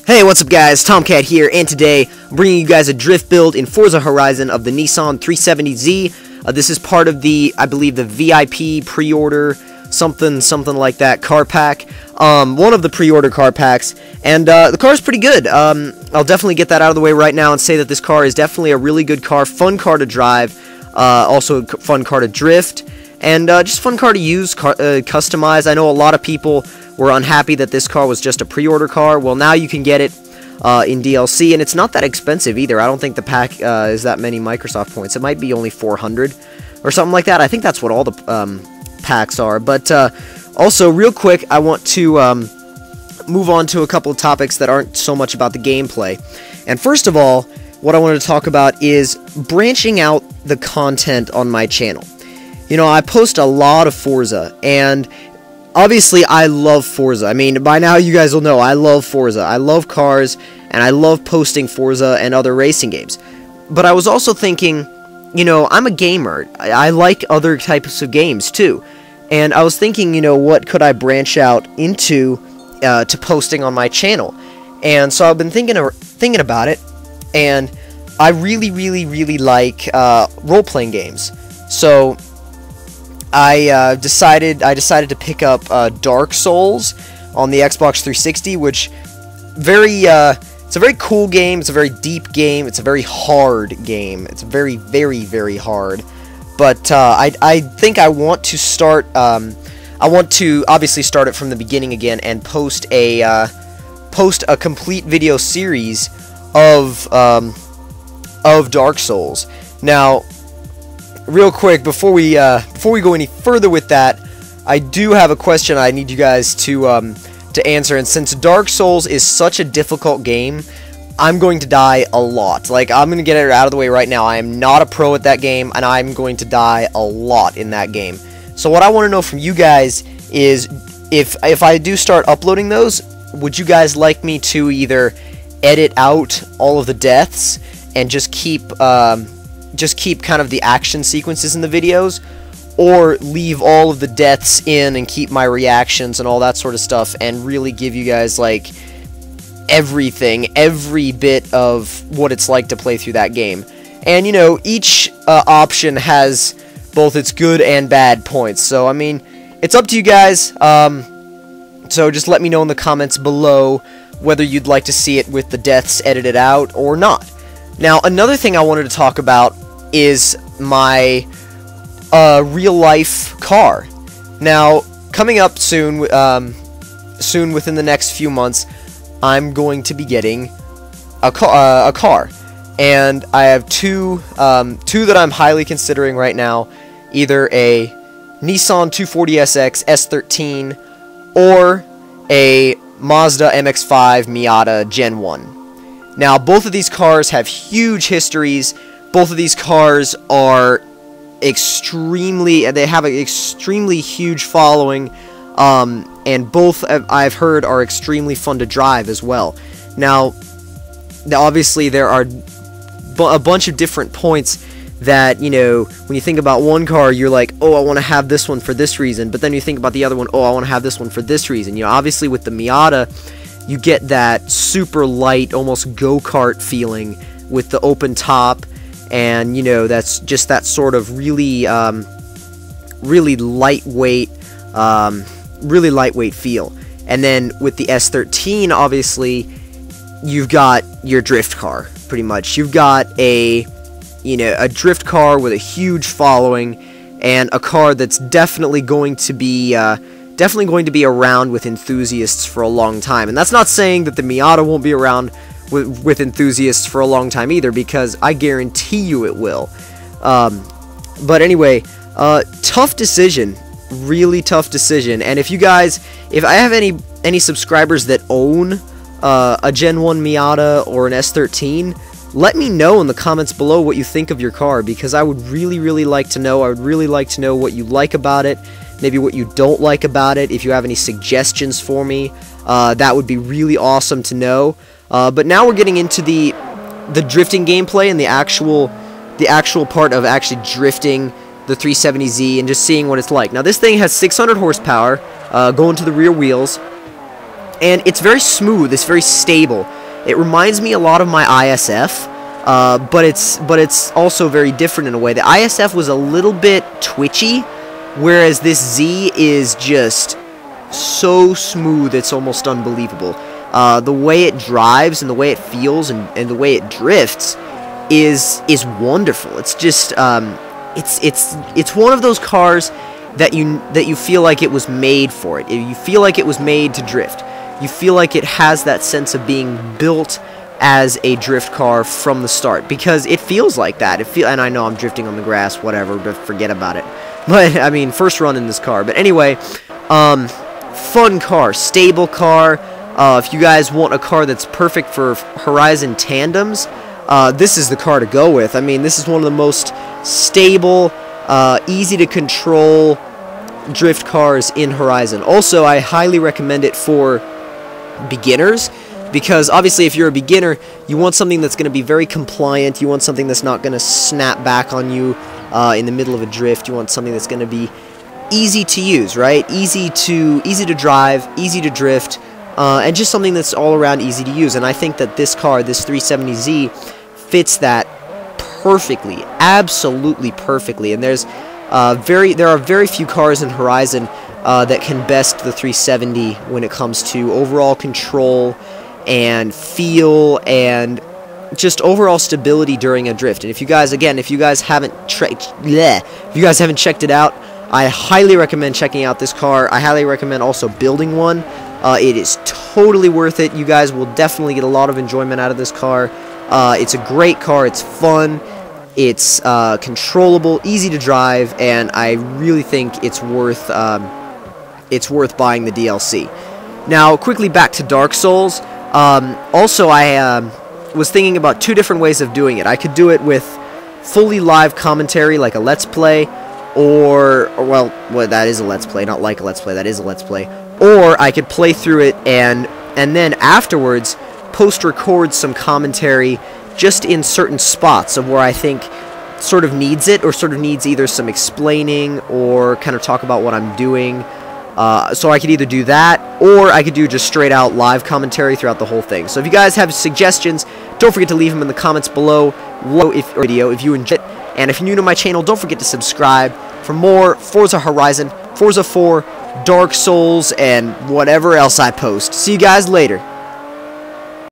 Hey, what's up guys, Tomcat here, and today I'm bringing you guys a drift build in Forza Horizon of the Nissan 370Z. This is part of the, I believe, the VIP pre-order, something like that, car pack. One of the pre-order car packs, and the car is pretty good. I'll definitely get that out of the way right now and say that this car is definitely a really good car, fun car to drive, also a fun car to drift, and just fun car to use, customize. I know a lot of people were unhappy that this car was just a pre-order car. Well, now you can get it in DLC, and it's not that expensive either. I don't think the pack is that many Microsoft points. It might be only 400 or something like that. I think that's what all the packs are. But also, real quick, I want to move on to a couple of topics that aren't so much about the gameplay. And first of all, what I wanted to talk about is branching out the content on my channel. You know, I post a lot of Forza, and obviously, I love Forza. I mean, by now you guys will know I love Forza. I love cars, and I love posting Forza and other racing games. But I was also thinking, you know, I'm a gamer. I like other types of games, too. And I was thinking, you know, what could I branch out into to posting on my channel? And so I've been thinking about it, and I really like role-playing games. So I decided to pick up Dark Souls on the Xbox 360, which it's a very cool game. It's a very deep game. It's a very hard game. It's very hard. But I think I want to start. I want to obviously start it from the beginning again and post a complete video series of Dark Souls. Now, real quick, before we go any further with that, I do have a question I need you guys to answer. And since Dark Souls is such a difficult game, I'm going to die a lot. Like, I'm going to get it out of the way right now. I am not a pro at that game, and I'm going to die a lot in that game. So what I want to know from you guys is, if I do start uploading those, would you guys like me to either edit out all of the deaths and just keep kind of the action sequences in the videos, or leave all of the deaths in and keep my reactions and all that sort of stuff, and really give you guys, like, everything, every bit of what it's like to play through that game. And, you know, each option has both its good and bad points, so, I mean, it's up to you guys. So just let me know in the comments below whether you'd like to see it with the deaths edited out or not. Now, another thing I wanted to talk about is my real-life car. Now, coming up soon, within the next few months, I'm going to be getting a car, and I have two that I'm highly considering right now, either a Nissan 240SX S13 or a Mazda MX-5 Miata Gen 1. Now, both of these cars have huge histories. Both of these cars are they have an extremely huge following, and both, I've heard, are extremely fun to drive as well. Now obviously, there are a bunch of different points that, you know, when you think about one car, you're like, oh, I want to have this one for this reason, but then you think about the other one, oh, I want to have this one for this reason. You know, obviously with the Miata, you get that super light, almost go-kart feeling with the open top, and, you know, that's just that sort of really lightweight feel. And then with the S13, obviously, you've got your drift car, pretty much. You've got a drift car with a huge following, and a car that's definitely going to be around with enthusiasts for a long time. And that's not saying that the Miata won't be around with enthusiasts for a long time either, because I guarantee you it will. But anyway, tough decision, really tough decision. And if I have any subscribers that own a Gen 1 Miata or an S13, let me know in the comments below what you think of your car, because I would really like to know. I would really like to know what you like about it, maybe what you don't like about it. If you have any suggestions for me, that would be really awesome to know. But now we're getting into the drifting gameplay and the actual part of actually drifting the 370Z and just seeing what it's like. Now, this thing has 600 horsepower going to the rear wheels, and it's very smooth, it's very stable. It reminds me a lot of my ISF, but it's also very different in a way. The ISF was a little bit twitchy, whereas this Z is just so smooth, it's almost unbelievable. The way it drives and the way it feels and the way it drifts is wonderful. It's just it's one of those cars that you feel like it was made for it. You feel like it was made to drift. You feel like it has that sense of being built as a drift car from the start, because it feels like that. And I know I'm drifting on the grass, whatever, but forget about it. But I mean, first run in this car. But anyway, fun car, stable car. If you guys want a car that's perfect for Horizon tandems, this is the car to go with. I mean, this is one of the most stable, easy to control drift cars in Horizon. Also, I highly recommend it for beginners, because obviously if you're a beginner, you want something that's going to be very compliant. You want something that's not going to snap back on you in the middle of a drift. You want something that's going to be easy to use, right? Easy to drive, easy to drift, and just something that's all around easy to use. And I think that this car, this 370Z, fits that perfectly, absolutely perfectly. And there are very few cars in Horizon that can best the 370 when it comes to overall control and feel and just overall stability during a drift. And if you guys haven't checked it out, I highly recommend checking out this car. I highly recommend also building one. It is totally worth it. You guys will definitely get a lot of enjoyment out of this car. It's a great car. It's fun. It's controllable, easy to drive, and I really think it's worth buying the DLC. Now, quickly back to Dark Souls. Also, I was thinking about two different ways of doing it. I could do it with fully live commentary, like a Let's Play, or well, that is a Let's Play, not like a Let's Play, that is a Let's Play. Or I could play through it and then afterwards post-record some commentary just in certain spots of where I think sort of needs it, or sort of needs either some explaining or kind of talk about what I'm doing. So I could either do that, or I could do just straight out live commentary throughout the whole thing. So if you guys have suggestions, don't forget to leave them in the comments below if you enjoyed it. And if you're new to my channel, don't forget to subscribe for more Forza Horizon, Forza 4, Dark Souls, and whatever else I post. See you guys later.